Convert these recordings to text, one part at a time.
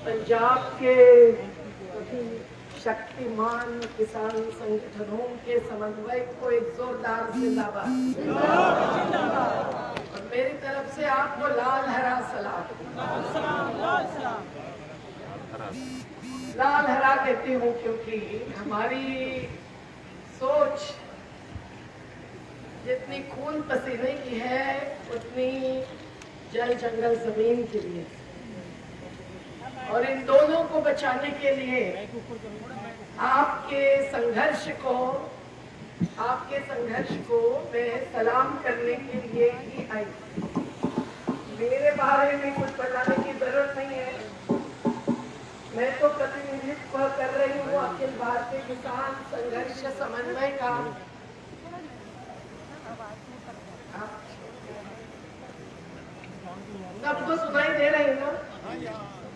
पंजाब के सभी शक्तिमान किसान संगठनों के समन्वय को एक जोरदार जिंदाबाद। और मेरी तरफ से आपको लाल हरा सलाम। लाल हरा कहती हूँ क्योंकि हमारी सोच जितनी खून पसीने की है उतनी जल जंगल जमीन के लिए, और इन दोनों को बचाने के लिए आपके संघर्ष को मैं सलाम करने के लिए ही आई। मेरे बारे में कुछ बताने की जरूरत नहीं है। मैं तो प्रतिनिधित्व कर रही हूँ अखिल भारतीय किसान संघर्ष समन्वय का। सबको सुनाई दे रही ना?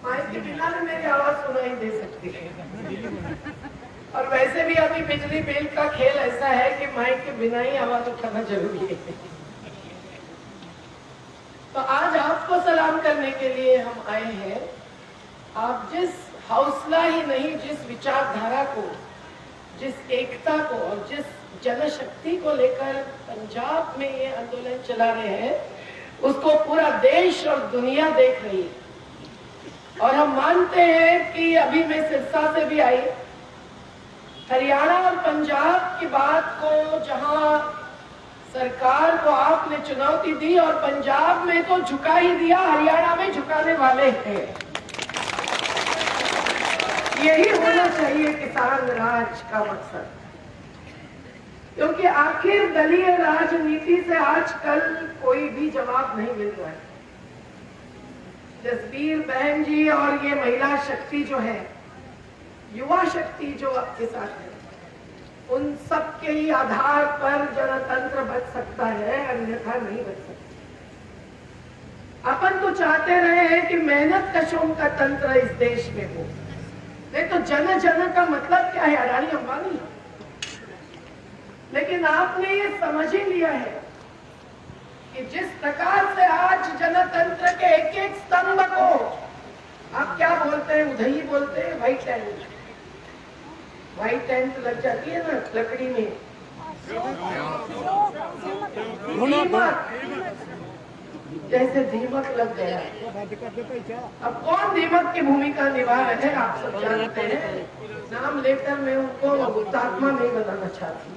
माइक के बिना भी मेरी आवाज सुनाई दे सकती है। और वैसे भी अभी बिजली बिल का खेल ऐसा है कि माइक के बिना ही आवाज उठाना जरूरी है। तो आज आपको सलाम करने के लिए हम आए हैं। आप जिस हौसला ही नहीं, जिस विचारधारा को, जिस एकता को और जिस जनशक्ति को लेकर पंजाब में ये आंदोलन चला रहे हैं, उसको पूरा देश और दुनिया देख रही है। और हम मानते हैं कि अभी मैं सिरसा से भी आई, हरियाणा और पंजाब की बात को, जहां सरकार को आपने चुनौती दी और पंजाब में तो झुका ही दिया, हरियाणा में झुकाने वाले हैं। यही होना चाहिए किसान राज का मकसद, क्योंकि आखिर दलीय राजनीति से आजकल कोई भी जवाब नहीं मिल रहा है। जसबीर बहन जी और ये महिला शक्ति जो है, युवा शक्ति जो आपके साथ है, उन सब के ही आधार पर जनतंत्र बच सकता है, अन्यथा नहीं बच सकता। अपन तो चाहते रहे हैं कि मेहनत कशों का तंत्र इस देश में हो, नहीं तो जन जन का मतलब क्या है? अडानी अंबानी। लेकिन आपने ये समझ ही लिया है कि जिस प्रकार से आज जनतंत्र के एक एक स्तंभ को, आप क्या बोलते हैं, उधई बोलते हैं, व्हाइट टेंट लग जाती है ना लकड़ी में, जैसे दीमक लग गया। अब कौन दीमक की भूमिका निभा रहे हैं आप सब जानते हैं। नाम लेकर मैं उनको हुतात्मा नहीं बनाना चाहती,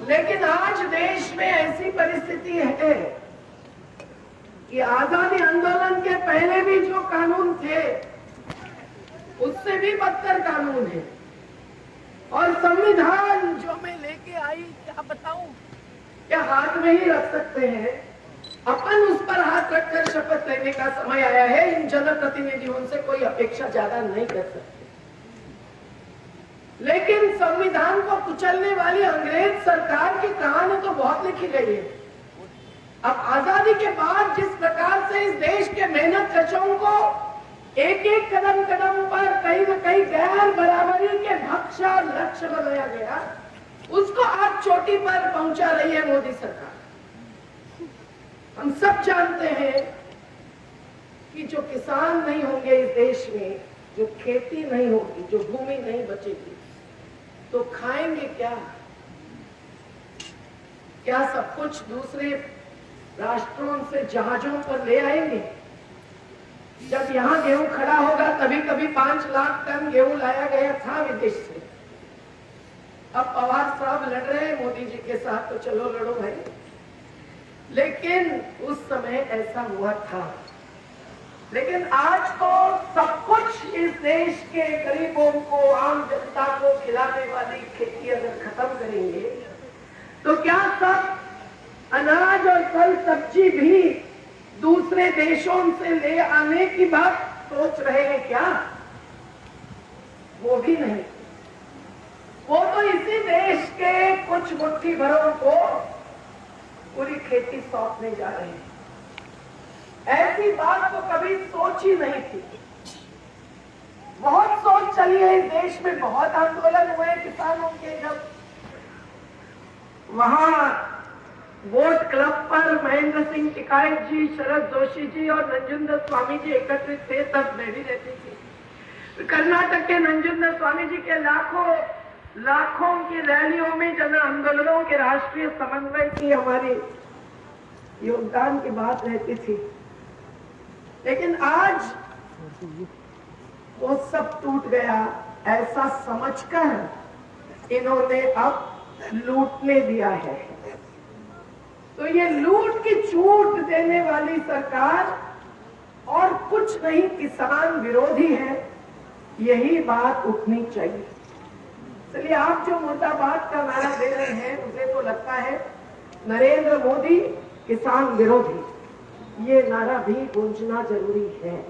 लेकिन आज देश में ऐसी परिस्थिति है कि आजादी आंदोलन के पहले भी जो कानून थे उससे भी बदतर कानून है। और संविधान जो मैं लेके आई, क्या बताऊं, क्या हाथ में ही रख सकते हैं? अपन उस पर हाथ रखकर शपथ लेने का समय आया है। इन जनप्रतिनिधियों से कोई अपेक्षा ज्यादा नहीं कर सकते। लेकिन संविधान को कुचलने वाली अंग्रेज सरकार की कहानी तो बहुत लिखी गई है। अब आजादी के बाद जिस प्रकार से इस देश के मेहनत कशों को एक एक कदम कदम पर कहीं न कहीं गैर बराबरी के भक्ष्य लक्ष्य बनाया गया, उसको आज चोटी पर पहुंचा रही है मोदी सरकार। हम सब जानते हैं कि जो किसान नहीं होंगे इस देश में, जो खेती नहीं होगी, जो भूमि नहीं बचेगी, तो खाएंगे क्या? क्या सब कुछ दूसरे राष्ट्रों से जहाजों पर ले आएंगे? जब यहाँ गेहूं खड़ा होगा तभी कभी 5 लाख टन गेहूं लाया गया था विदेश से। अब पवार साहब लड़ रहे हैं मोदी जी के साथ, तो चलो लड़ो भाई। लेकिन उस समय ऐसा हुआ था। लेकिन आज तो सब कुछ इस देश के गरीबों को, आम जनता को खिलाने वाली खेती अगर खत्म करेंगे, तो क्या सब अनाज और फल सब्जी भी दूसरे देशों से ले आने की बात सोच रहे हैं क्या? वो भी नहीं। वो तो इसी देश के कुछ मुट्ठी भरों को पूरी खेती सौंपने जा रहे हैं। ऐसी बात तो कभी सोची नहीं थी। बहुत सोच चली है इस देश में, बहुत आंदोलन हुए किसानों के। जब वहां वोट क्लब पर महेंद्र सिंह टिकायत जी, शरद जोशी जी और नंजुंदर स्वामी जी एकत्रित थे, तब मैं भी रहती थी। कर्नाटक के नंजुंदर स्वामी जी के लाखों की रैलियों में, जन आंदोलनों के राष्ट्रीय समन्वय की हमारी योगदान की बात रहती थी। लेकिन आज वो सब टूट गया। ऐसा समझकर इन्होंने अब लूटने दिया है। तो ये लूट की छूट देने वाली सरकार और कुछ नहीं, किसान विरोधी है, यही बात उठनी चाहिए। इसलिए आप जो मुर्दाबाद का नारा दे रहे हैं, मुझे तो लगता है नरेंद्र मोदी किसान विरोधी, ये नारा भी गूंजना जरूरी है।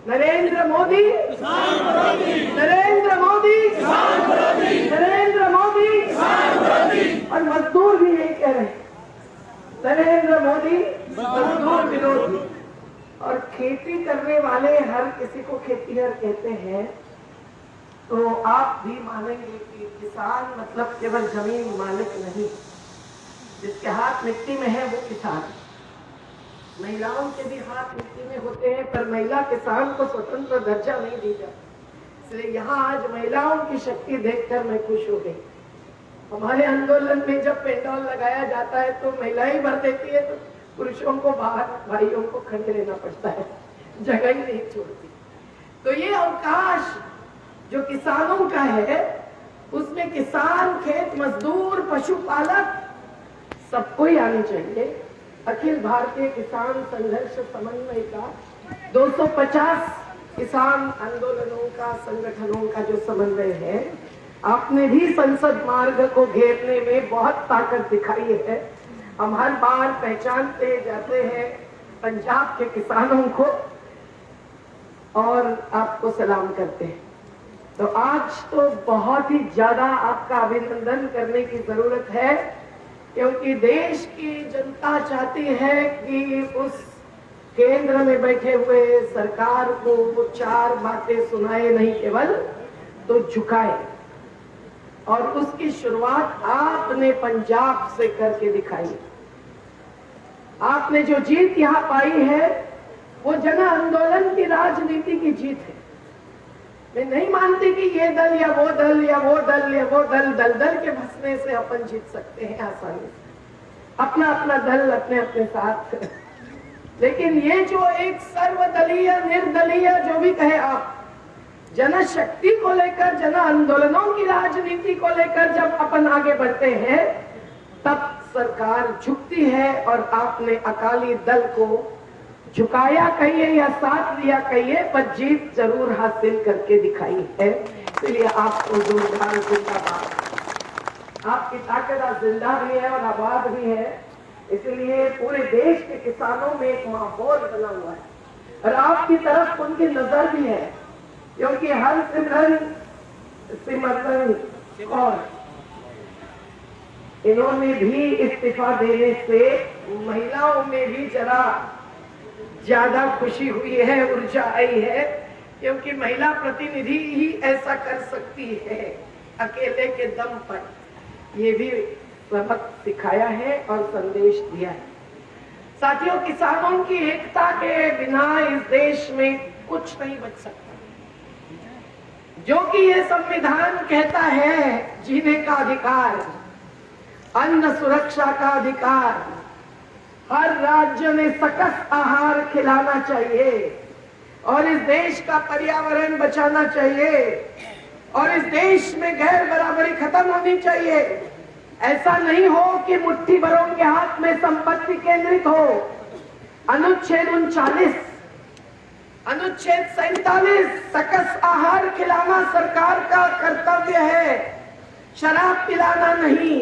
नरेंद्र मोदी किसान विरोधी, नरेंद्र मोदी किसान विरोधी, नरेंद्र मोदी किसान विरोधी। और मजदूर भी यही कह रहे हैं, नरेंद्र मोदी मजदूर विरोधी। और खेती करने वाले हर किसी को खेतीहर कहते हैं। तो आप भी मानेंगे कि किसान मतलब केवल जमीन मालिक नहीं, जिसके हाथ मिट्टी में है वो किसान। महिलाओं के भी हाथ मिट्टी में होते हैं, पर महिला किसान को स्वतंत्र दर्जा नहीं दी जाती। इसलिए यहाँ आज महिलाओं की शक्ति देखकर मैं खुश हो गई। हमारे आंदोलन में जब पेंडॉल लगाया जाता है तो महिलाएं भर देती है, तो पुरुषों को बाहर, भाइयों को खड़े रहना पड़ता है, जगह ही नहीं छोड़ती। तो ये अवकाश जो किसानों का है, उसमें किसान, खेत मजदूर, पशुपालक सबको ही आनी चाहिए। अखिल भारतीय किसान संघर्ष समन्वय का 250 किसान आंदोलनों का, संगठनों का जो समन्वय है, आपने भी संसद मार्ग को घेरने में बहुत ताकत दिखाई है। हम हर बार पहचानते जाते हैं पंजाब के किसानों को और आपको सलाम करते हैं। तो आज तो बहुत ही ज्यादा आपका अभिनंदन करने की जरूरत है, क्योंकि देश की जनता चाहती है कि उस केंद्र में बैठे हुए सरकार को वो चार बातें सुनाए नहीं केवल, तो झुकाए। और उसकी शुरुआत आपने पंजाब से करके दिखाई। आपने जो जीत यहाँ पाई है वो जन आंदोलन की राजनीति की जीत है। मैं नहीं मानती कि ये दल या वो दल या वो दल या वो दल, दल दल के भसने से अपन जीत सकते हैं आसानी से, अपना अपना दल अपने अपने साथ। लेकिन ये जो एक सर्वदलीय, निर्दलीय, जो भी कहे आप, जनशक्ति को लेकर, जन आंदोलनों की राजनीति को लेकर जब अपन आगे बढ़ते हैं, तब सरकार झुकती है। और आपने अकाली दल को झुकाया कहिए या साथ दिया कहिए, पर जीत जरूर हासिल करके दिखाई है। इसलिए आपको जोरदार जिंदाबाद। आपकी ताकत आज जिंदा भी है और आबाद भी है। इसलिए पूरे देश के किसानों में एक माहौल बना हुआ है और आपकी तरफ उनकी नजर भी है, क्योंकि हर सिमरन और इन्होंने भी इस्तीफा देने से महिलाओं में भी जरा ज्यादा खुशी हुई है, ऊर्जा आई है, क्योंकि महिला प्रतिनिधि ही ऐसा कर सकती है अकेले के दम पर। ये भी सबक सिखाया है और संदेश दिया है। साथियों, किसानों की एकता के बिना इस देश में कुछ नहीं बच सकता। जो कि ये संविधान कहता है, जीने का अधिकार, अन्न सुरक्षा का अधिकार, हर राज्य में सकस आहार खिलाना चाहिए और इस देश का पर्यावरण बचाना चाहिए और इस देश में गैर बराबरी खत्म होनी चाहिए। ऐसा नहीं हो कि मुट्ठी भरों के हाथ में संपत्ति केंद्रित हो। अनुच्छेद 39, अनुच्छेद 47, सकस आहार खिलाना सरकार का कर्तव्य है, शराब पिलाना नहीं।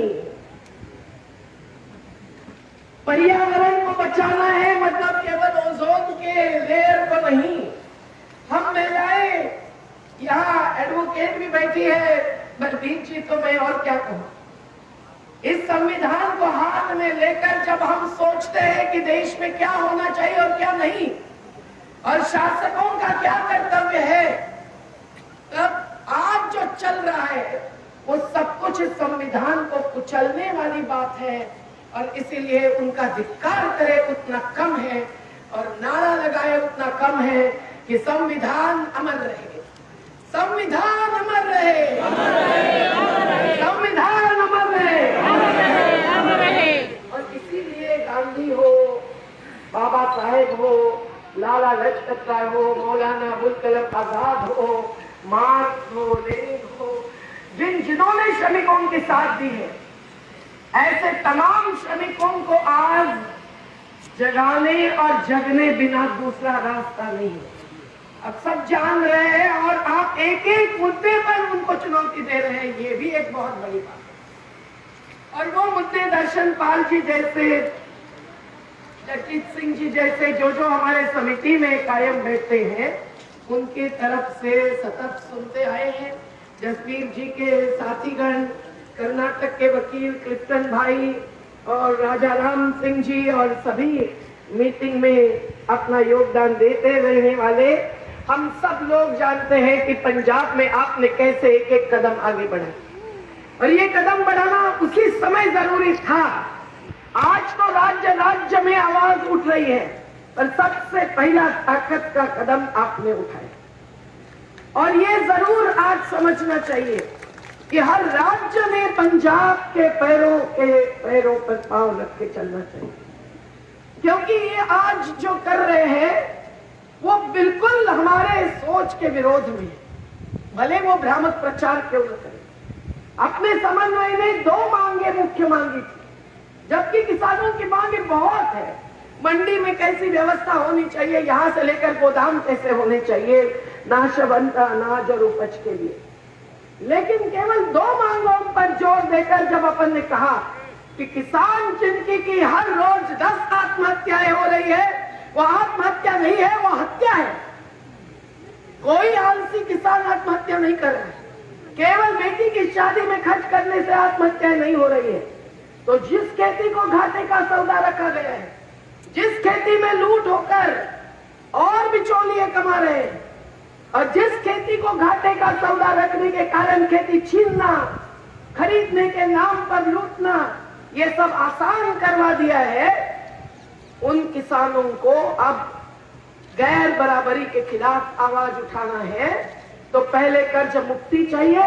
पर्यावरण को बचाना है, मतलब केवल ओजोन के लेयर को नहीं। हम महिलाएं, यहाँ एडवोकेट भी बैठी है बलबीर जी, तो मैं और क्या कहूँ। इस संविधान को हाथ में लेकर जब हम सोचते हैं कि देश में क्या होना चाहिए और क्या नहीं, और शासकों का क्या कर्तव्य है, तब आज जो चल रहा है वो सब कुछ इस संविधान को कुचलने वाली बात है और इसीलिए उनका धिक्कार करे उतना कम है और नारा लगाए उतना कम है कि संविधान अमर रहे, संविधान अमर रहे, संविधान अमर रहे। और इसीलिए गांधी हो, बाबा साहेब हो, लाला लाजपत राय हो, मौलाना अबुल कलाम आजाद हो, मार्क्स हो, लेनिन हो, जिन्होंने श्रमिकों के साथ दी है, ऐसे तमाम श्रमिकों को आज जगाने और जगने बिना दूसरा रास्ता नहीं है। अब सब जान रहे हैं और आप एक एक मुद्दे पर उनको चुनौती दे रहे हैं, ये भी एक बहुत बड़ी बात है। और वो मुद्दे दर्शन पाल जी जैसे, जगजीत सिंह जी जैसे जो हमारे समिति में कायम बैठते हैं, उनके तरफ से सतत सुनते आए हैं। जसवीर जी के साथीगण, कर्नाटक के वकील क्लिफ्टन भाई और राजा राम सिंह जी और सभी मीटिंग में अपना योगदान देते रहने वाले, हम सब लोग जानते हैं कि पंजाब में आपने कैसे एक एक कदम आगे बढ़ाया और ये कदम बढ़ाना उसी समय जरूरी था। आज तो राज्य राज्य में आवाज उठ रही है पर सबसे पहला ताकत का कदम आपने उठाया और ये जरूर आज समझना चाहिए कि हर राज्य ने पंजाब के पैरों पर पांव रख के चलना चाहिए, क्योंकि ये आज जो कर रहे हैं वो बिल्कुल हमारे सोच के विरोध में है। भले वो भ्रामक प्रचार क्यों न करें। अपने समन्वय ने 2 मांगे मुख्य मांगी थी, जबकि किसानों की मांगे बहुत है। मंडी में कैसी व्यवस्था होनी चाहिए, यहाँ से लेकर गोदाम कैसे होने चाहिए नाशवंत अनाज और उपज के लिए, लेकिन केवल 2 मांगों पर जोर देकर जब अपन ने कहा कि किसान जिनकी की हर रोज 10 आत्महत्याएं हो रही है, वो आत्महत्या नहीं है, वो हत्या है। कोई आलसी किसान आत्महत्या नहीं कर रहा है, केवल बेटी की शादी में खर्च करने से आत्महत्या नहीं हो रही है। तो जिस खेती को घाटे का सौदा रखा गया है, जिस खेती में लूट होकर और बिचौलिए कमा रहे हैं और जिस खेती को घाटे का सौदा रखने के कारण खेती छीनना, खरीदने के नाम पर लूटना, ये सब आसान करवा दिया है, उन किसानों को अब गैर बराबरी के खिलाफ आवाज उठाना है तो पहले कर्ज मुक्ति चाहिए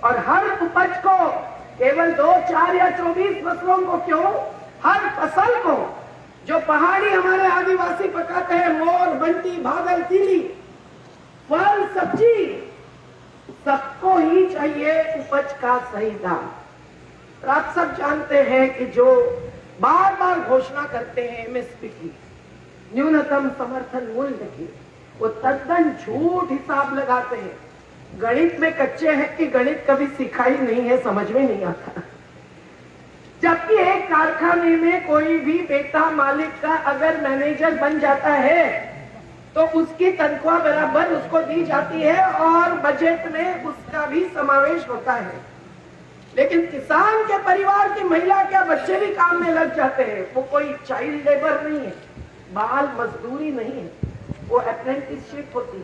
और हर उपज को, केवल 2, 4 या 24 फसलों को क्यों, हर फसल को, जो पहाड़ी हमारे आदिवासी पकाते हैं, मोर, बंटी, भागल, तीली, फल, सब्जी, सबको ही चाहिए उपज का सही दाम। और आप सब जानते हैं कि जो बार बार घोषणा करते हैं एमएसपी की, न्यूनतम समर्थन मूल्य की, वो तद्दन झूठ हिसाब लगाते हैं। गणित में कच्चे हैं कि गणित कभी सीखा ही नहीं है, समझ में नहीं आता। जबकि एक कारखाने में कोई भी बेटा मालिक का अगर मैनेजर बन जाता है तो उसकी तनख्वाह बराबर उसको दी जाती है और बजट में उसका भी समावेश होता है। लेकिन किसान के परिवार की महिला क्या बच्चे भी काम में लग जाते हैं। वो कोई चाइल्ड लेबर नहीं है, बाल मजदूरी नहीं है, वो अप्रेंटिसशिप होती है,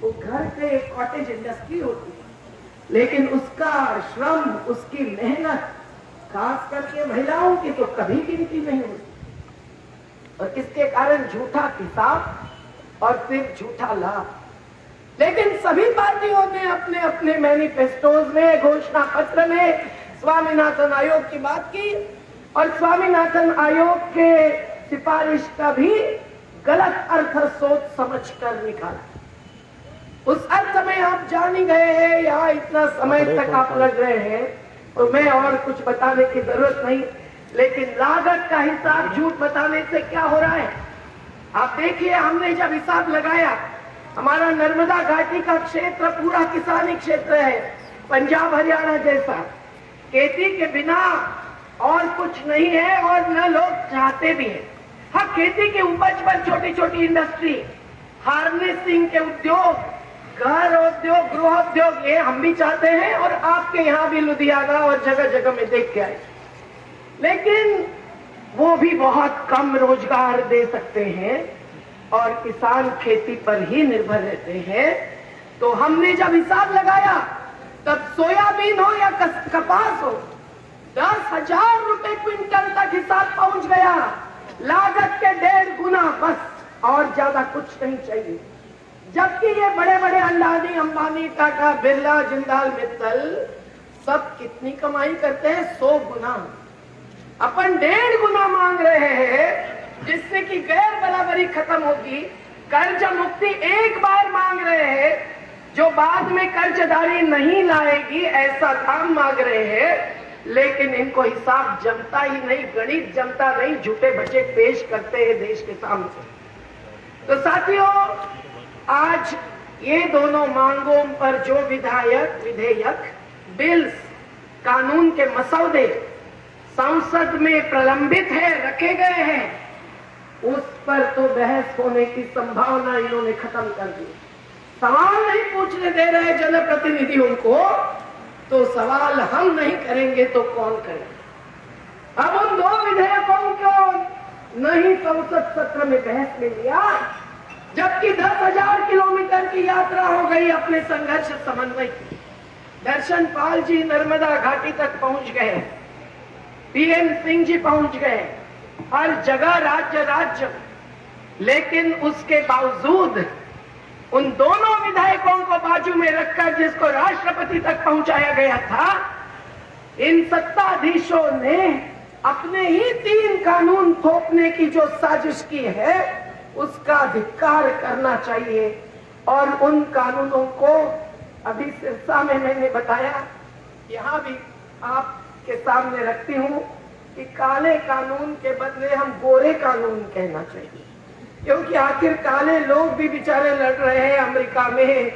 वो घर पे कॉटेज इंडस्ट्री होती है। लेकिन उसका श्रम, उसकी मेहनत, खास करके महिलाओं की तो कभी गिनती नहीं होती और इसके कारण झूठा हिसाब और फिर झूठा लाभ। लेकिन सभी पार्टियों ने अपने अपने मैनिफेस्टोज में, घोषणा पत्र में स्वामीनाथन आयोग की बात की और स्वामीनाथन आयोग के सिफारिश का भी गलत अर्थ सोच समझ कर निकाला। उस अर्थ में आप जान ही गए हैं, यहाँ इतना समय तक आप लग रहे हैं तो मैं और कुछ बताने की जरूरत नहीं। लेकिन लागत का हिसाब झूठ बताने से क्या हो रहा है आप देखिए। हमने जब हिसाब लगाया, हमारा नर्मदा घाटी का क्षेत्र पूरा किसानी क्षेत्र है, पंजाब हरियाणा जैसा, खेती के बिना और कुछ नहीं है और न लोग चाहते भी हैं। हाँ, खेती के उपज पर छोटी छोटी इंडस्ट्री, हार्वेस्टिंग के उद्योग, घर उद्योग, गृह उद्योग, ये हम भी चाहते हैं और आपके यहाँ भी लुधियाना और जगह जगह में देख के आए, लेकिन वो भी बहुत कम रोजगार दे सकते हैं और किसान खेती पर ही निर्भर रहते हैं। तो हमने जब हिसाब लगाया, तब सोयाबीन हो या कपास हो, 10,000 रुपए क्विंटल तक हिसाब पहुंच गया। लागत के 1.5 गुना, बस और ज्यादा कुछ नहीं चाहिए। जबकि ये बड़े बड़े अडानी, अंबानी, टाटा, बिरला, जिंदाल, मित्तल सब कितनी कमाई करते हैं? 100 गुना। अपन 1.5 गुना मांग रहे हैं, जिससे कि गैर बराबरी खत्म होगी। कर्ज मुक्ति एक बार मांग रहे हैं, जो बाद में कर्जदारी नहीं लाएगी, ऐसा दाम मांग रहे हैं। लेकिन इनको हिसाब जमता ही नहीं, गणित जमता नहीं, झूठे बचे पेश करते हैं देश के सामने। तो साथियों, आज ये दोनों मांगों पर जो विधेयक, बिल्स, कानून के मसौदे संसद में प्रलंबित है, रखे गए हैं, उस पर तो बहस होने की संभावना इन्होंने खत्म कर दी। सवाल नहीं पूछने दे रहे जनप्रतिनिधियों को, तो सवाल हम नहीं करेंगे तो कौन करेगा? अब उन 2 विधेयकों को नहीं संसद सत्र में बहस में लिया, जबकि 10,000 किलोमीटर की यात्रा हो गई अपने संघर्ष समन्वय की। दर्शन पाल जी नर्मदा घाटी तक पहुंच गए, पीएम सिंह जी पहुंच गए, हर जगह राज्य, लेकिन उसके बावजूद उन दोनों विधायकों को बाजू में रखकर, जिसको राष्ट्रपति तक पहुंचाया गया था, इन सत्ताधीशों ने अपने ही 3 कानून थोपने की जो साजिश की है, उसका धिक्कार करना चाहिए। और उन कानूनों को अभी सिरसा में मैंने बताया, यहाँ भी आपके सामने रखती हूँ कि काले कानून के बदले हम गोरे कानून कहना चाहिए, क्योंकि आखिर काले लोग भी बेचारे लड़ रहे हैं अमेरिका में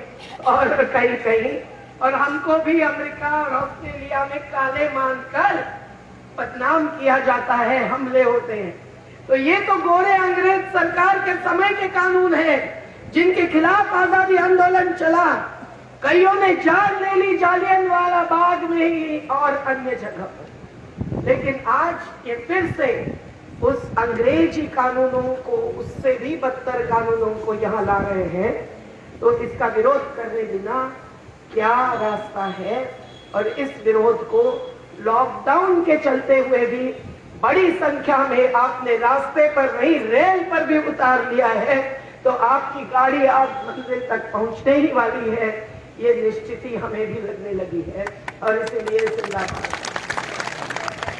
और कहीं, और हमको भी अमेरिका और ऑस्ट्रेलिया में काले मानकर बदनाम किया जाता है, हमले होते हैं। तो ये तो गोरे अंग्रेज सरकार के समय के कानून है, जिनके खिलाफ आजादी आंदोलन चला। कईयों ने जान ले ली जालियनवाला बाग में ही और अन्य जगह पर। लेकिन आज ये फिर से उस अंग्रेजी कानूनों को, उससे भी बदतर कानूनों को यहाँ ला रहे हैं। तो इसका विरोध करने बिना क्या रास्ता है? और इस विरोध को लॉकडाउन के चलते हुए भी बड़ी संख्या में आपने रास्ते पर नहीं, रेल पर भी उतार लिया है। तो आपकी गाड़ी आज मंजिल तक पहुंचने ही वाली है, ये निश्चित ही हमें भी लगने लगी है। और इसीलिए जिंदाबाद।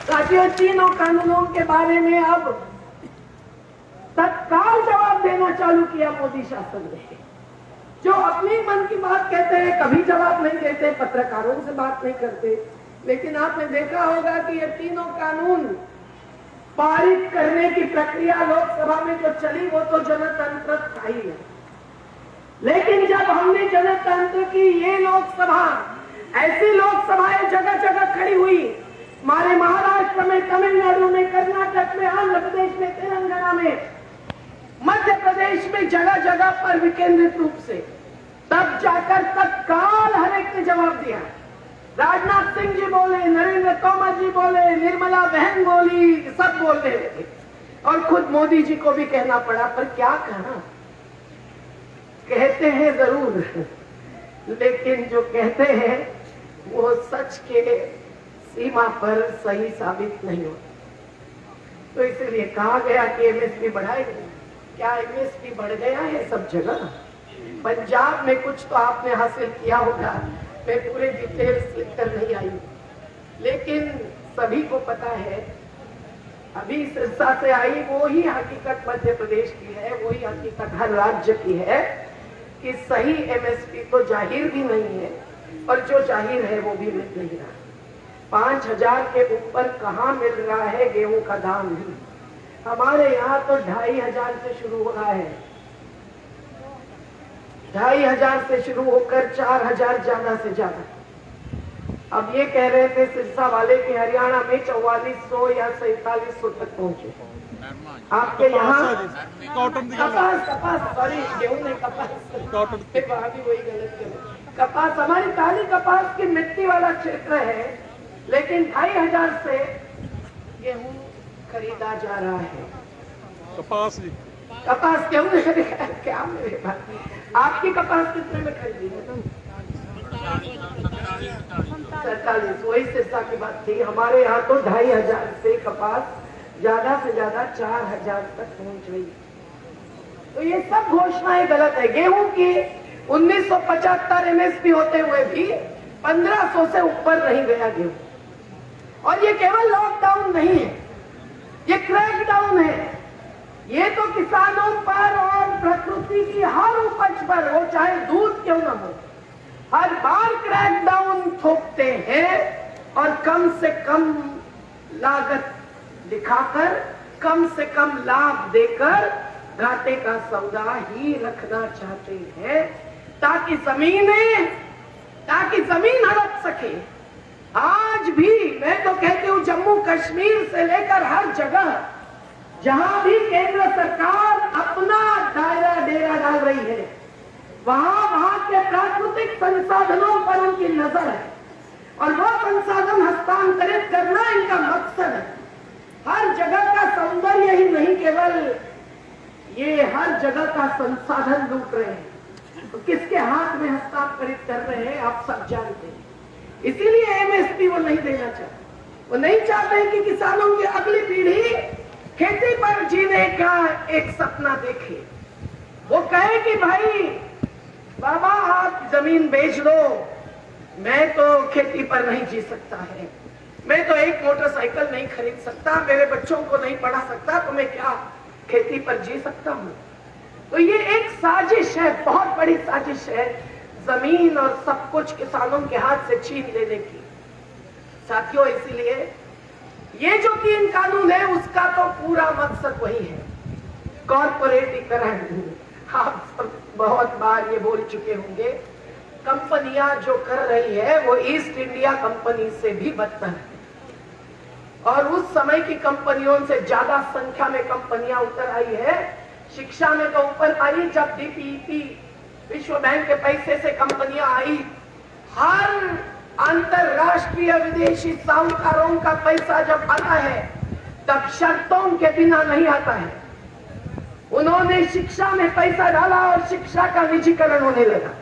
साथियों, तीनों कानूनों के बारे में अब तत्काल जवाब देना चालू किया मोदी शासन ने। जो अपनी मन की बात कहते हैं, कभी जवाब नहीं देते, पत्रकारों से बात नहीं करते। लेकिन आपने देखा होगा कि ये तीनों कानून पारित करने की प्रक्रिया लोकसभा में जो चली, वो तो जनतंत्र था ही है। लेकिन जब हमने जनतंत्र की ये लोकसभा, ऐसी लोकसभाएं जगह जगह खड़ी हुई, हमारे महाराष्ट्र में, तमिलनाडु में, कर्नाटक में, आंध्र प्रदेश में, तेलंगाना में, मध्य प्रदेश में, जगह जगह पर विकेंद्रित रूप से, तब जाकर तत्काल हर एक ने जवाब दिया। राजनाथ सिंह जी बोले, नरेंद्र तोमर जी बोले, निर्मला बहन बोली, सब बोल रहे थे। और खुद मोदी जी को भी कहना पड़ा, पर क्या कहा? कहते हैं जरूर, लेकिन जो कहते हैं वो सच के सीमा पर सही साबित नहीं होता। तो इसलिए कहा गया कि एमएसपी बढ़ाएंगे। क्या एमएसपी बढ़ गया है सब जगह? पंजाब में कुछ तो आपने हासिल किया होगा, मैं पूरे डिटेल्स लिखकर नहीं आई, लेकिन सभी को पता है, अभी सिरसा से आई वो ही हकीकत मध्य प्रदेश की है, वही हकीकत हर राज्य की है कि सही एमएसपी तो जाहिर भी नहीं है, और जो जाहिर है वो भी मिल नहीं रहा। 5,000 के ऊपर कहाँ मिल रहा है गेहूं का दाम भी? हमारे यहाँ तो 2,500 से शुरू हो रहा है, 2,500 से शुरू होकर 4,000 ज्यादा से ज्यादा। अब ये कह रहे थे सिरसा वाले कि हरियाणा में 4400 या 4700 तक पहुंचे। आपके यहाँ कपास, सॉरी गेहूं नहीं, कपास, वहां भी वही गलत करें। कपास, हमारी काली कपास की मिट्टी वाला क्षेत्र है, लेकिन 2,500 से गेहूं खरीदा जा रहा है। कपास क्यों नहीं? क्या मेरे बात, आपकी कपास कितने में खरीदी है? 47, वही सिरसा की बात थी। हमारे यहाँ तो 2500 से कपास ज्यादा से ज्यादा 4000 तक पहुंच गई। तो ये सब घोषणाएं गलत है। गेहूं की 1975 एमएसपी होते हुए भी 1500 से ऊपर नहीं गया गेहूं। और ये केवल लॉकडाउन नहीं है, ये क्रैकडाउन है। ये तो किसानों पर और प्रकृति की हर उपज पर, वो चाहे दूध क्यों न हो, हर बार क्रैकडाउन थोपते हैं और कम से कम लागत दिखाकर, कम से कम लाभ देकर घाटे का सौदा ही रखना चाहते हैं, ताकि जमीन हड़प सके। आज भी मैं तो कहती हूँ जम्मू कश्मीर से लेकर हर जगह जहां भी केंद्र सरकार अपना दायरा डेरा डाल रही है, वहां के प्राकृतिक संसाधनों पर उनकी नजर है और वो संसाधन हस्तांतरित करना इनका मकसद है। हर जगह का सौंदर्य ही नहीं, केवल ये हर जगह का संसाधन लूट रहे हैं। तो किसके हाथ में हस्तांतरित कर रहे हैं आप सब जानते हैं। इसीलिए एमएसपी वो नहीं देना चाहते। वो नहीं चाहते कि किसानों की अगली पीढ़ी खेती पर जीने का एक सपना देखे। वो कहे कि भाई बाबा आप जमीन बेच दो, मैं तो खेती पर नहीं जी सकता है, मैं तो एक मोटरसाइकिल नहीं खरीद सकता, मेरे बच्चों को नहीं पढ़ा सकता, तो मैं क्या खेती पर जी सकता हूँ। तो ये एक साजिश है, बहुत बड़ी साजिश है, जमीन और सब कुछ किसानों के हाथ से छीन लेने की। साथियों, इसीलिए ये जो 3 कानून है उसका तो पूरा मकसद वही है, कॉर्पोरेटीकरण। आप सब बहुत बार ये बोल चुके होंगे, कंपनियां जो कर रही है वो ईस्ट इंडिया कंपनी से भी बदतर है। और उस समय की कंपनियों से ज्यादा संख्या में कंपनियां उतर आई है। शिक्षा में तो ऊपर आई, जब डीपीईपी विश्व बैंक के पैसे से कंपनियां आई। हर अंतरराष्ट्रीय विदेशी साहूकारों का पैसा जब आता है तब शर्तों के बिना नहीं आता है। उन्होंने शिक्षा में पैसा डाला और शिक्षा का निजीकरण होने लगा।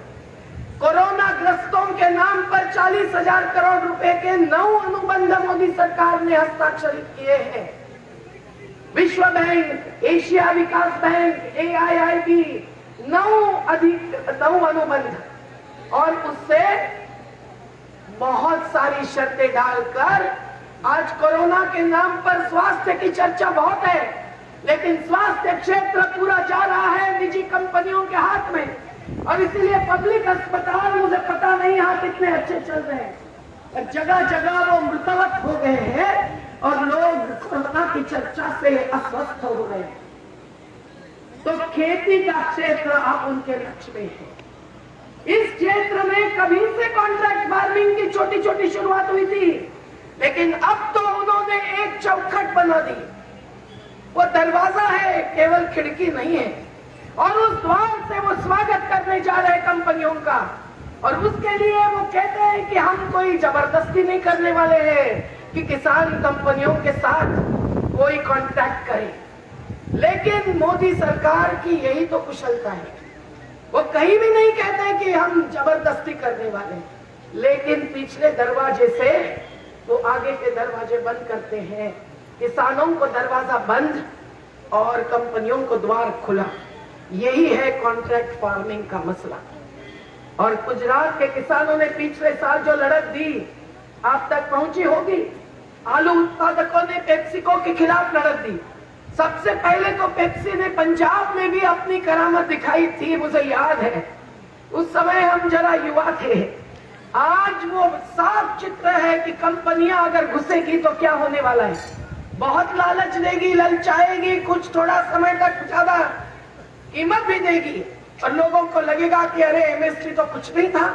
कोरोना ग्रस्तों के नाम पर 40,000 करोड़ रुपए के 9 अनुबंध मोदी सरकार ने हस्ताक्षरित किए हैं। विश्व बैंक, एशिया विकास बैंक, AIIB, 9 अनुबंध, और उससे बहुत सारी शर्तें डालकर आज कोरोना के नाम पर स्वास्थ्य की चर्चा बहुत है, लेकिन स्वास्थ्य क्षेत्र पूरा जा रहा है निजी कंपनियों के हाथ में। और इसीलिए पब्लिक अस्पताल मुझे पता नहीं यहाँ कितने अच्छे चल रहे हैं, जगह जगह वो मृतवत हो गए हैं और लोग कोरोना की चर्चा से अस्वस्थ हो गए हैं। तो खेती का क्षेत्र अब उनके लक्ष्य में है। इस क्षेत्र में कभी से कॉन्ट्रैक्ट फार्मिंग की छोटी छोटी शुरुआत हुई थी, लेकिन अब तो उन्होंने एक चौखट बना दी। वो दरवाजा है, केवल खिड़की नहीं है, और उस द्वार से वो स्वागत करने जा रहे कंपनियों का। और उसके लिए वो कहते हैं कि हम कोई जबरदस्ती नहीं करने वाले हैं कि किसान कंपनियों के साथ कोई कॉन्ट्रैक्ट करे। लेकिन मोदी सरकार की यही तो कुशलता है, वो कहीं भी नहीं कहते कि हम जबरदस्ती करने वाले, लेकिन पिछले दरवाजे से वो आगे के दरवाजे बंद करते हैं। किसानों को दरवाजा बंद और कंपनियों को द्वार खुला। यही है कॉन्ट्रैक्ट फार्मिंग का मसला। और गुजरात के किसानों ने पिछले साल जो लड़त दी आप तक पहुंची होगी। आलू उत्पादकों ने पेप्सिको के खिलाफ लड़त दी। सबसे पहले तो पेप्सी ने पंजाब में भी अपनी करामत दिखाई थी, मुझे याद है। उस समय हम जरा युवा थे। आज वो साफ चित्र है कि कंपनियां अगर घुसेगी तो क्या होने वाला है। बहुत लालच देगी, ललचाएगी, कुछ थोड़ा समय तक ज्यादा कीमत भी देगी और लोगों को लगेगा कि अरे एमएसपी तो कुछ नहीं था,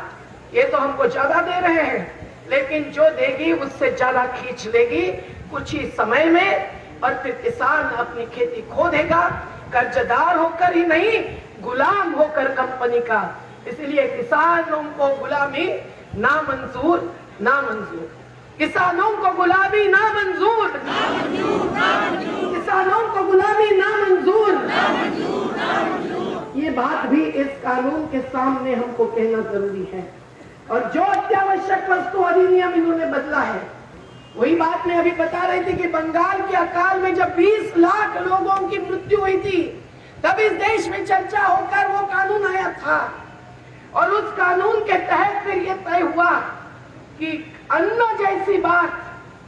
ये तो हमको ज्यादा दे रहे हैं। लेकिन जो देगी उससे ज्यादा खींच लेगी कुछ ही समय में, और फिर किसान अपनी खेती खो देगा, कर्जदार होकर ही नहीं, गुलाम होकर कंपनी का। इसलिए किसानों को गुलामी नामंजूर, नामंजूर। किसानों को गुलामी नामंजूर, किसानों को गुलामी नामंजूर। ये बात भी इस कानून के सामने हमको कहना जरूरी है। और जो अत्यावश्यक वस्तु अधिनियम इन्होंने बदला है, वही बात मैं अभी बता रही थी कि बंगाल के अकाल में जब 20 लाख लोगों की मृत्यु हुई थी, तब इस देश में चर्चा होकर वो कानून आया था। और उस कानून के तहत फिर ये तय हुआ कि अन्न जैसी बात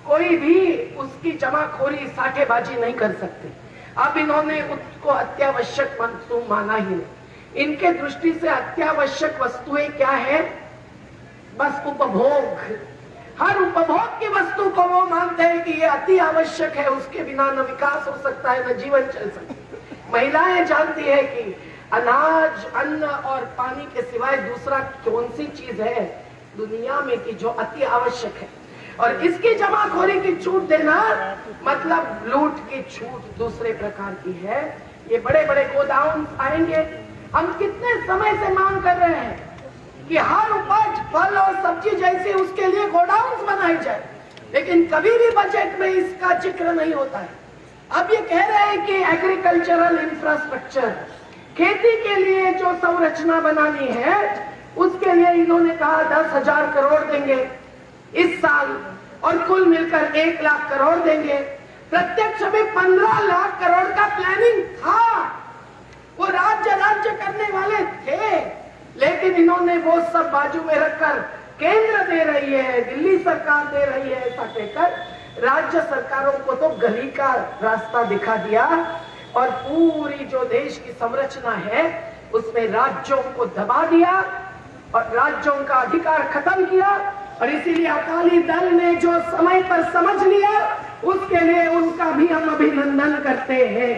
कोई भी उसकी जमाखोरी साठेबाजी नहीं कर सकते। अब इन्होंने उसको अत्यावश्यक वस्तु माना ही नहीं। इनके दृष्टि से अत्यावश्यक वस्तुएं क्या है? बस उपभोग। हर उपभोग की वस्तु को वो मानते हैं कि ये अति आवश्यक है, उसके बिना न विकास हो सकता है, न जीवन चल सकता है। महिलाएं जानती है कि अनाज, अन्न और पानी के सिवाय दूसरा कौन सी चीज है दुनिया में कि जो अति आवश्यक है। और इसकी जमाखोरी की छूट देना मतलब लूट की छूट दूसरे प्रकार की है। ये बड़े बड़े गोदाम आएंगे। हम कितने समय से मांग कर रहे हैं कि हर उपज, फल और सब्जी जैसी उसके लिए गोडाउन बनाई जाए, लेकिन कभी भी बजट में इसका जिक्र नहीं होता है। अब ये कह रहे हैं कि एग्रीकल्चरल इंफ्रास्ट्रक्चर, खेती के लिए जो संरचना बनानी है, उसके लिए इन्होंने कहा 10,000 करोड़ देंगे इस साल, और कुल मिलकर 1 लाख करोड़ देंगे। प्रत्यक्ष में 15 लाख करोड़ का प्लानिंग था। वो राज्य करने वाले थे, लेकिन इन्होंने वो सब बाजू में रखकर केंद्र दे रही है, दिल्ली सरकार दे रही है, ऐसा कहकर राज्य सरकारों को तो गली का रास्ता दिखा दिया और पूरी जो देश की संरचना है उसमें राज्यों को दबा दिया और राज्यों का अधिकार खत्म किया। और इसीलिए अकाली दल ने जो समय पर समझ लिया, उसके लिए उनका भी हम अभिनंदन करते हैं।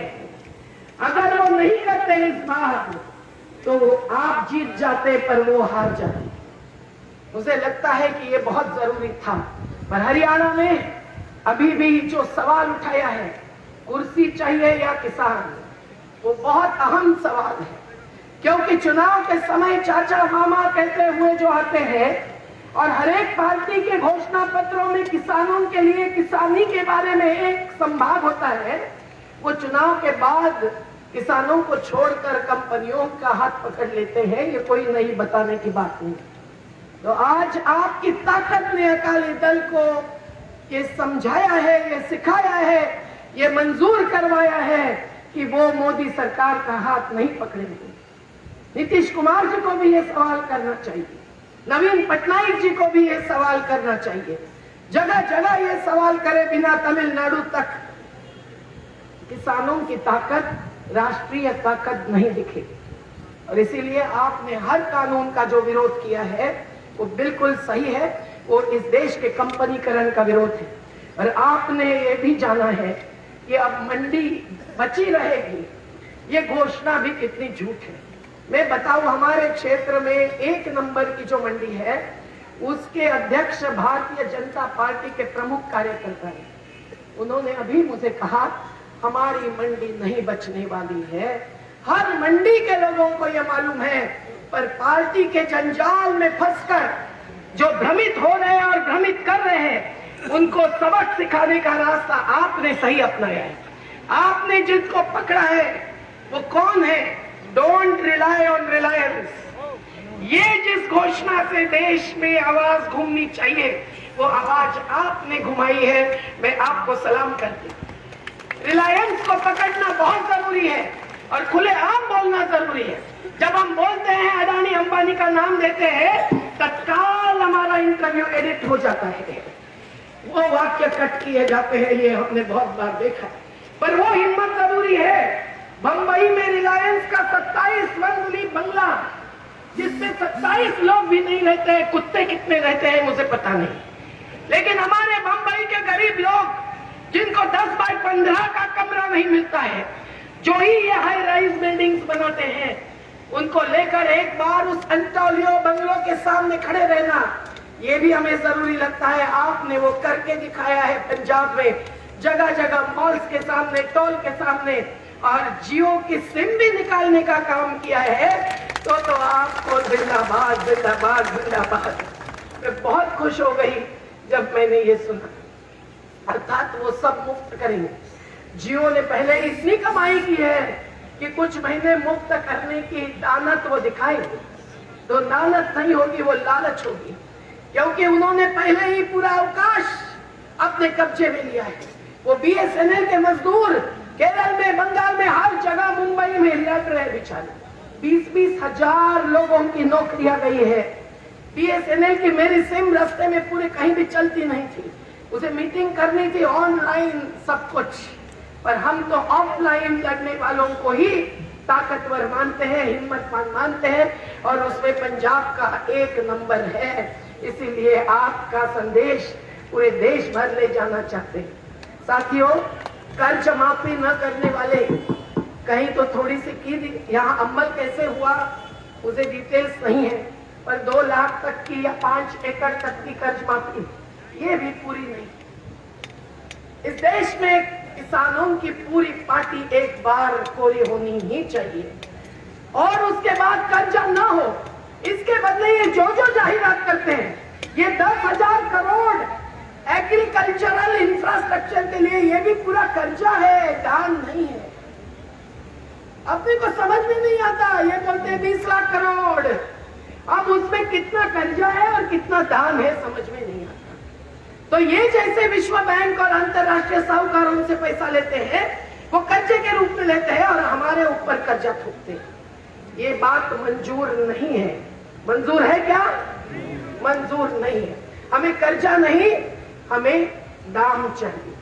अगर वो नहीं करते इस बार तो आप जीत जाते पर वो हार जाते। मुझे लगता है कि ये बहुत जरूरी था। पर हरियाणा में अभी भी जो सवाल उठाया है, कुर्सी चाहिए या किसान, वो बहुत अहम सवाल है। क्योंकि चुनाव के समय चाचा मामा कहते हुए जो आते हैं और हर एक पार्टी के घोषणा पत्रों में किसानों के लिए किसानी के बारे में एक संभाग होता है, वो चुनाव के बाद किसानों को छोड़कर कंपनियों का हाथ पकड़ लेते हैं। ये कोई नहीं बताने की बात नहीं। तो आज आपकी ताकत ने अकाली दल को ये समझाया है, ये सिखाया है, ये मंजूर करवाया है कि वो मोदी सरकार का हाथ नहीं पकड़ेंगे। नीतीश कुमार जी को भी ये सवाल करना चाहिए, नवीन पटनायक जी को भी ये सवाल करना चाहिए। जगह जगह ये सवाल करे बिना तमिलनाडु तक किसानों की ताकत, राष्ट्रीय ताकत नहीं दिखेगी। और इसीलिए आपने हर कानून का जो विरोध किया है वो बिल्कुल सही है, वो इस देश के कंपनीकरण का विरोध है। और आपने ये भी जाना है कि अब मंडी बची रहेगी, ये घोषणा भी कितनी झूठ है। मैं बताऊं, हमारे क्षेत्र में 1 नंबर की जो मंडी है उसके अध्यक्ष भारतीय जनता पार्टी के प्रमुख कार्यकर्ता हैं। उन्होंने अभी मुझे कहा हमारी मंडी नहीं बचने वाली है। हर मंडी के लोगों को यह मालूम है, पर पार्टी के जंजाल में फंसकर जो भ्रमित हो रहे हैं और भ्रमित कर रहे हैं, उनको सबक सिखाने का रास्ता आपने सही अपनाया है। आपने जिसको पकड़ा है वो कौन है? Don't rely on Reliance. ये जिस घोषणा से देश में आवाज घूमनी चाहिए, वो आवाज आपने घुमाई है। मैं आपको सलाम करती हूँ। रिलायंस को पकड़ना बहुत जरूरी है और खुलेआम बोलना जरूरी है। जब हम बोलते हैं, अडानी अंबानी का नाम देते हैं, तत्काल हमारा इंटरव्यू एडिट हो जाता है, वो वाक्य कट किए जाते हैं। ये हमने बहुत बार देखा। पर वो हिम्मत जरूरी है। बंबई में रिलायंस का 27 मंजिली बंगला, जिसमें 27 लोग भी नहीं रहते हैं, कुत्ते कितने रहते हैं मुझे पता नहीं, लेकिन हमारे बंबई के गरीब लोग जिनको 10 बाय 15 का कमरा नहीं मिलता है, जो ही ये हाई राइज बिल्डिंग्स बनाते हैं, उनको लेकर एक बार उस अंटोलियो बंगलों के सामने खड़े रहना, ये भी हमें जरूरी लगता है। आपने वो करके दिखाया है पंजाब में, जगह जगह मॉल्स के सामने, टोल के सामने, और जियो की सिम भी निकालने का काम किया है। तो आपको जिंदाबाद जिंदाबाद जिंदाबाद। मैं बहुत खुश हो गई जब मैंने ये सुना। अर्थात वो सब मुफ्त करेंगे। जियो ने पहले इतनी कमाई की है कि कुछ महीने मुफ्त करने की दानत वो दिखाएंगे। तो लानत नहीं होगी, वो लालच होगी, क्योंकि उन्होंने पहले ही पूरा अवकाश अपने कब्जे में लिया है। वो बीएसएनएल के मजदूर केरल में, बंगाल में, हर जगह, मुंबई में लड़ रहे बेचारे। 20-20 हजार लोगों की नौकरियां गई है। बीएसएनएल की मेरी सिम रास्ते में पूरे कहीं भी चलती नहीं थी, उसे मीटिंग करनी थी ऑनलाइन सब कुछ, पर हम तो ऑफलाइन लड़ने वालों को ही ताकतवर मानते हैं, हिम्मतवान मानते हैं, और उसमें पंजाब का 1 नंबर है। इसीलिए आपका संदेश पूरे देश भर ले जाना चाहते हैं। साथियों, कर्ज माफी न करने वाले कहीं तो थोड़ी सी की, यहाँ अमल कैसे हुआ उसे डिटेल्स नहीं है, पर 2 लाख तक की या 5 एकड़ तक की कर्ज माफी ये भी पूरी नहीं। इस देश में किसानों की पूरी पार्टी एक बार कोरी होनी ही चाहिए, और उसके बाद कर्जा ना हो। इसके बदले ये जो जाहिरात करते हैं, ये 10,000 करोड़ एग्रीकल्चरल इंफ्रास्ट्रक्चर के लिए, ये भी पूरा कर्जा है, दान नहीं है। अपने को समझ में नहीं आता, ये बोलते हैं 20 लाख करोड़, अब उसमें कितना कर्जा है और कितना दान है समझ में नहीं आता। तो ये जैसे विश्व बैंक और अंतरराष्ट्रीय साहूकारों से पैसा लेते हैं, वो कर्जे के रूप में लेते हैं और हमारे ऊपर कर्जा थोपते हैं। ये बात मंजूर नहीं है। मंजूर है क्या? मंजूर नहीं है। हमें कर्जा नहीं, हमें दाम चाहिए,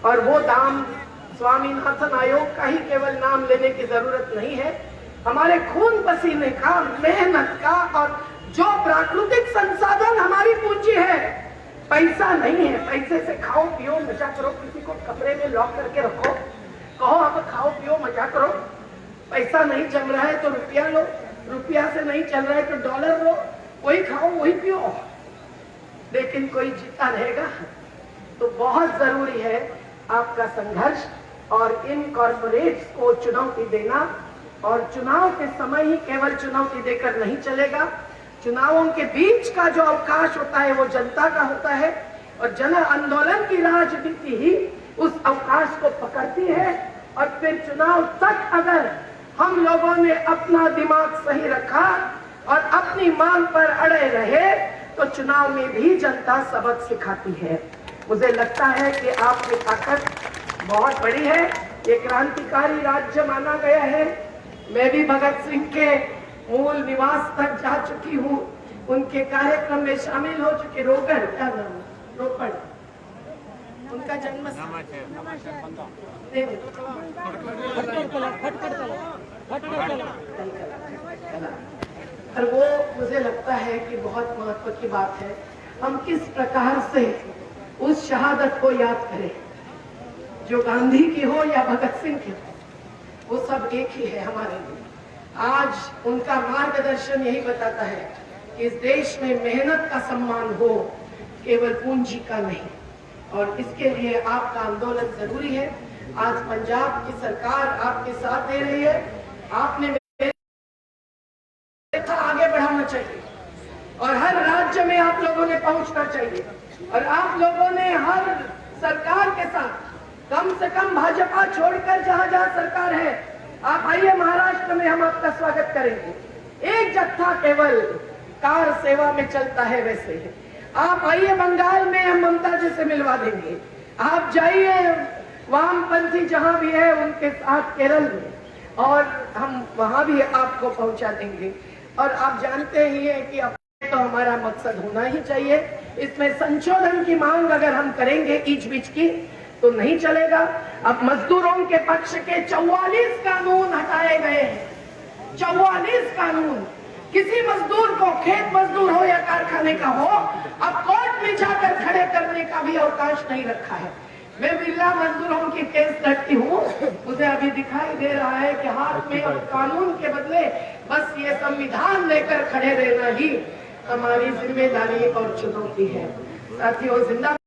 और वो दाम स्वामीनाथन आयोग का ही केवल नाम लेने की जरूरत नहीं है। हमारे खून पसीने का, मेहनत का, और जो प्राकृतिक संसाधन हमारी पूंजी है, पैसा नहीं है। पैसे से खाओ पियो मजा करो, किसी को कमरे में लॉक करके रखो, कहो अब खाओ पियो मजा करो। पैसा नहीं जम रहा है तो रुपया लो, रुपया से नहीं चल रहा है तो डॉलर लो, वही खाओ वही पियो, लेकिन कोई जीता रहेगा। तो बहुत जरूरी है आपका संघर्ष, और इन कॉर्पोरेट्स को चुनौती देना, और चुनाव के समय ही केवल चुनौती देकर नहीं चलेगा। चुनावों के बीच का जो अवकाश होता है वो जनता का होता है, और जन आंदोलन की राजनीति ही उस अवकाश को पकड़ती है। और फिर चुनाव तक अगर हम लोगों ने अपना दिमाग सही रखा और अपनी मांग पर अड़े रहे, तो चुनाव में भी जनता सबक सिखाती है। मुझे लगता है कि आपकी ताकत बहुत बड़ी है। ये क्रांतिकारी राज्य माना गया है। मैं भी भगत सिंह के मूल निवास तक जा चुकी हूँ, उनके कार्यक्रम में शामिल हो चुकी। रोगड़, क्या नाम? रोपड़ उनका जन्म और वो मुझे लगता है कि बहुत महत्व की बात है। हम किस प्रकार से उस शहादत को याद करें, जो गांधी की हो या भगत सिंह की हो, वो सब एक ही है हमारे लिए। आज उनका मार्गदर्शन यही बताता है कि इस देश में मेहनत का सम्मान हो, केवल पूंजी का नहीं, और इसके लिए आपका आंदोलन जरूरी है। आज पंजाब की सरकार आपके साथ दे रही है। आपने आगे बढ़ाना चाहिए, और हर राज्य में आप लोगों ने पहुंचना चाहिए, और आप लोगों ने हर सरकार के साथ, कम से कम भाजपा छोड़कर जहां जहां सरकार है, आप आइए महाराष्ट्र में, हम आपका स्वागत करेंगे। एक जत्था केवल कार सेवा में चलता है वैसे है। आप आइए बंगाल में, हम ममता जी से मिलवा देंगे। आप जाइए वामपंथी जहां भी है उनके साथ केरल में, और हम वहां भी आपको पहुंचा देंगे। और आप जानते ही हैं कि अब तो हमारा मकसद होना ही चाहिए। इसमें संशोधन की मांग अगर हम करेंगे ईच बीच की तो नहीं चलेगा। अब मजदूरों के पक्ष के 44 कानून हटाए गए हैं। 44 कानून, किसी मजदूर को, खेत मजदूर हो या कारखाने का हो, अब कोर्ट में जाकर खड़े करने का भी अवकाश नहीं रखा है। मैं बिरला मजदूरों की केस लड़ती हूँ, मुझे अभी दिखाई दे रहा है कि हाथ में अब कानून के बदले बस ये संविधान लेकर खड़े रहना ही हमारी जिम्मेदारी और चुनौती है। साथियों, जिंदा